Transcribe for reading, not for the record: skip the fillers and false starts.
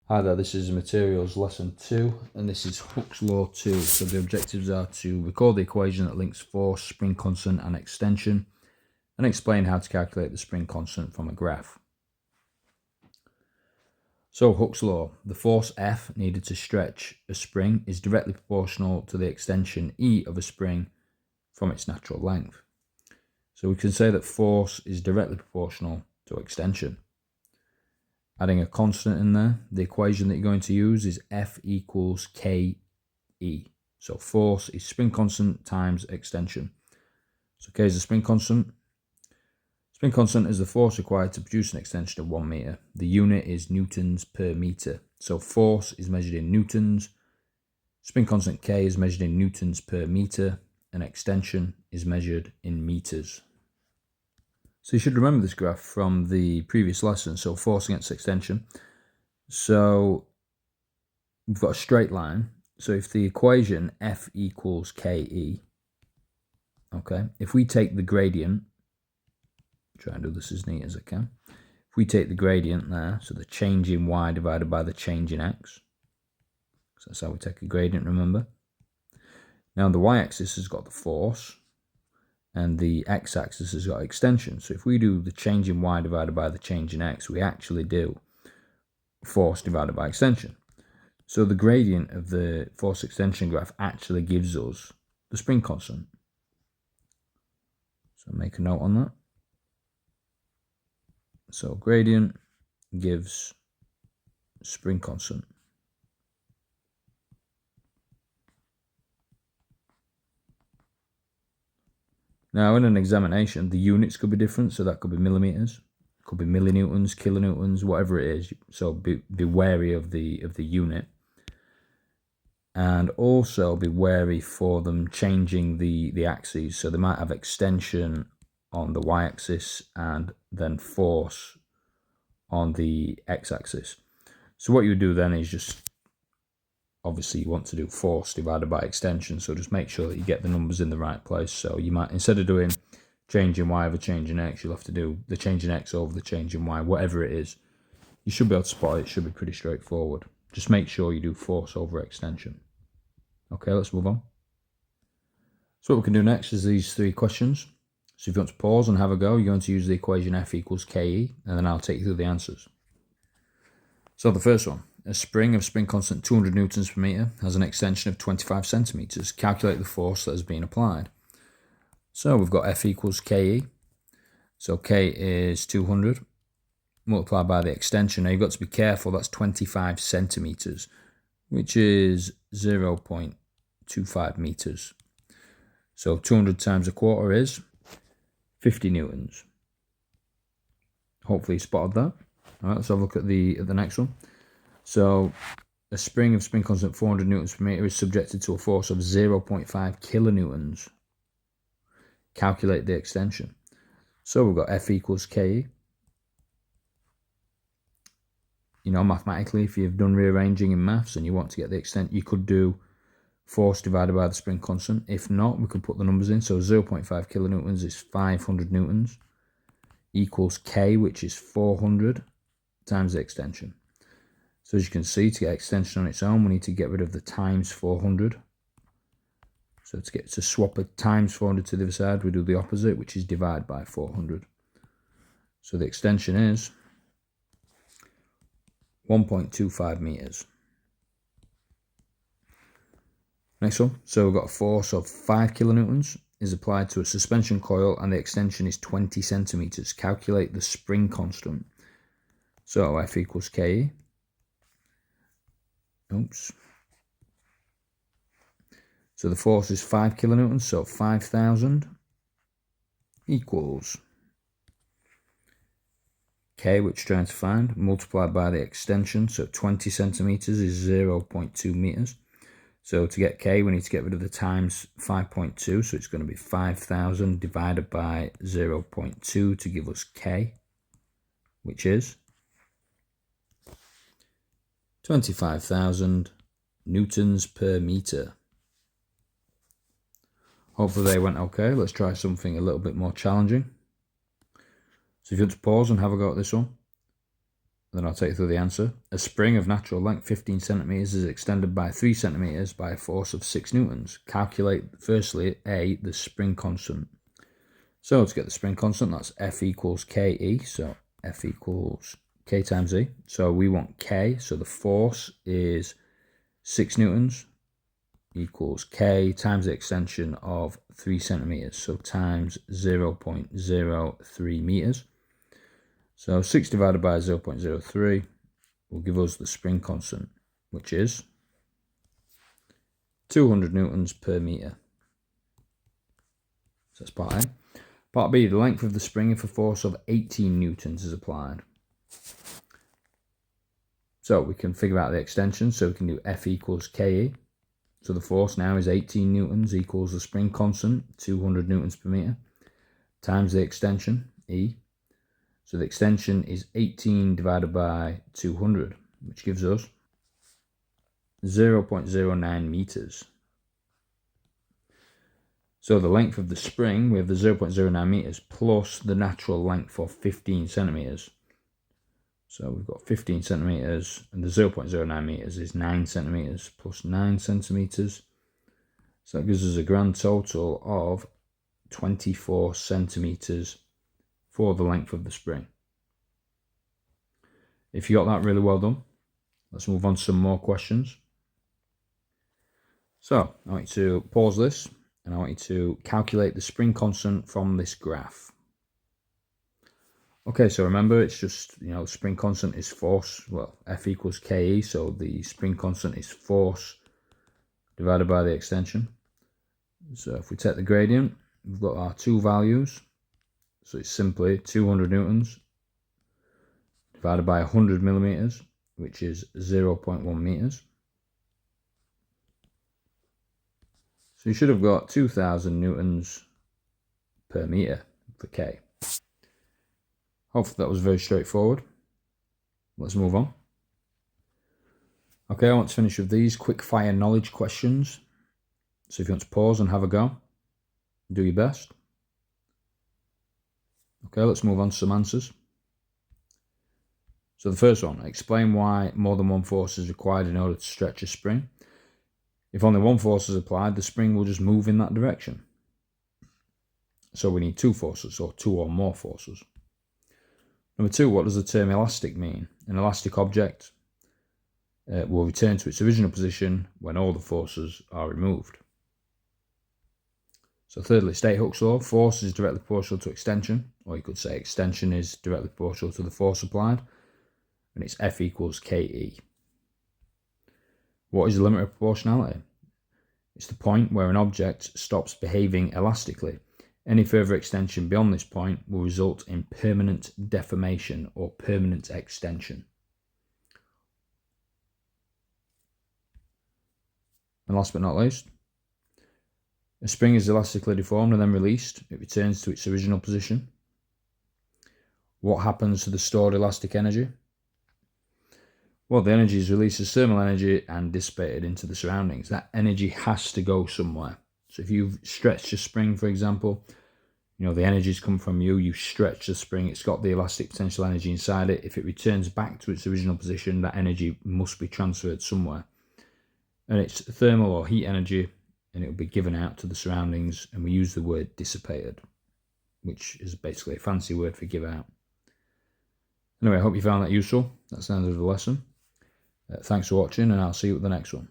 Hi there, this is Materials Lesson 2 and this is Hooke's Law 2. So the objectives are to record the equation that links force, spring constant and extension and explain how to calculate the spring constant from a graph. So Hooke's Law, the force F needed to stretch a spring is directly proportional to the extension E of a spring from its natural length. So we can say that force is directly proportional to extension. Adding a constant in there, the equation that you're going to use is F equals KE. So force is spring constant times extension. So K is the spring constant. Spring constant is the force required to produce an extension of 1 meter. The unit is newtons per meter. So force is measured in newtons. Spring constant K is measured in newtons per meter. And extension is measured in meters. So you should remember this graph from the previous lesson. So force against extension. So we've got a straight line. So if the equation F equals KE, okay, if we take the gradient, try and do this as neat as I can. If we take the gradient there, so the change in y divided by the change in x, so that's how we take a gradient, remember. Now the y-axis has got the force, and the x-axis has got extension. So if we do the change in y divided by the change in x, we actually do force divided by extension. So the gradient of the force extension graph actually gives us the spring constant. So make a note on that. So gradient gives spring constant. Now in an examination, the units could be different, so that could be millimeters, could be millinewtons, kilonewtons, whatever it is. So be wary of the unit. And also be wary for them changing the axes. So they might have extension on the y-axis and then force on the x-axis. So what you do then is just, obviously you want to do force divided by extension, so just make sure that you get the numbers in the right place. So you might, instead of doing change in y over change in x, you'll have to do the change in x over the change in y, whatever it is. You should be able to spot it, it should be pretty straightforward. Just make sure you do force over extension. Okay, let's move on. So what we can do next is these 3 questions. So if you want to pause and have a go, you're going to use the equation F equals KE, and then I'll take you through the answers. So the first one, a spring of spring constant 200 newtons per meter has an extension of 25 centimeters. Calculate the force that has been applied. So we've got F equals KE. So K is 200 multiplied by the extension. Now you've got to be careful, that's 25 centimeters, which is 0.25 meters. So 200 times a quarter is 50 newtons. Hopefully you spotted that. All right, let's have a look at the next one. So a spring of spring constant 400 newtons per meter is subjected to a force of 0.5 kilonewtons. Calculate the extension. So we've got F equals KE. You know, mathematically, if you've done rearranging in maths and you want to get the extent, you could do force divided by the spring constant. If not, we could put the numbers in. So 0.5 kilonewtons is 500 newtons equals K, which is 400 times the extension. So as you can see, to get extension on its own, we need to get rid of the times 400. So to swap a times 400 to the other side, we do the opposite, which is divide by 400. So the extension is 1.25 meters. Next one, so we've got a force of 5 kilonewtons is applied to a suspension coil and the extension is 20 centimeters. Calculate the spring constant. So F equals KE. Oops. So the force is 5 kilonewtons, so 5,000 equals K, which we're trying to find, multiplied by the extension, so 20 centimeters is 0.2 meters. So to get K, we need to get rid of the times 5.2, so it's going to be 5,000 divided by 0.2 to give us K, which is 25,000 newtons per meter. Hopefully they went okay. Let's try something a little bit more challenging. So if you want to pause and have a go at this one. then I'll take you through the answer. A spring of natural length 15 centimeters is extended by 3 centimeters by a force of 6 newtons. Calculate, firstly, A, the spring constant. So to get the spring constant, that's F equals KE. So F equals K times E. So we want K. So the force is 6 newtons equals K times the extension of 3 centimeters. So times 0.03 meters. So 6 divided by 0.03 will give us the spring constant, which is 200 newtons per meter. So that's part A. Part B, the length of the spring if a force of 18 newtons is applied. So we can figure out the extension, so we can do F equals KE. So the force now is 18 newtons equals the spring constant, 200 newtons per meter, times the extension, E. So the extension is 18 divided by 200, which gives us 0.09 meters. So the length of the spring, we have the 0.09 meters plus the natural length of 15 centimeters. So we've got 15 centimeters, and the 0.09 meters is 9 centimeters plus 9 centimeters. So that gives us a grand total of 24 centimeters for the length of the spring. If you got that, really well done. Let's move on to some more questions. So I want you to pause this and I want you to calculate the spring constant from this graph. Okay, so remember it's just, spring constant is force, well, F equals KE, so the spring constant is force divided by the extension. So if we take the gradient, we've got our two values. So it's simply 200 newtons divided by 100 millimeters, which is 0.1 meters. So you should have got 2000 newtons per meter for K. Hopefully that was very straightforward. Let's move on. Okay, I want to finish with these quick fire knowledge questions. So if you want to pause and have a go, do your best. Okay, let's move on to some answers. So the first one, explain why more than one force is required in order to stretch a spring. If only one force is applied, the spring will just move in that direction. So we need two forces, or two or more forces. Number two, what does the term elastic mean? An elastic object will return to its original position when all the forces are removed. So thirdly, state Hooke's law. Force is directly proportional to extension, or you could say extension is directly proportional to the force applied, and it's F equals KE. What is the limit of proportionality? It's the point where an object stops behaving elastically. Any further extension beyond this point will result in permanent deformation or permanent extension. And last but not least, a spring is elastically deformed and then released. It returns to its original position. What happens to the stored elastic energy? Well, the energy is released as thermal energy and dissipated into the surroundings. That energy has to go somewhere. So if you've stretched a spring, for example, the energy's come from you, you stretch the spring, it's got the elastic potential energy inside it. If it returns back to its original position, that energy must be transferred somewhere. And it's thermal or heat energy, and it will be given out to the surroundings, and we use the word dissipated, which is basically a fancy word for give out. Anyway, I hope you found that useful. That's the end of the lesson. Thanks for watching, and I'll see you at the next one.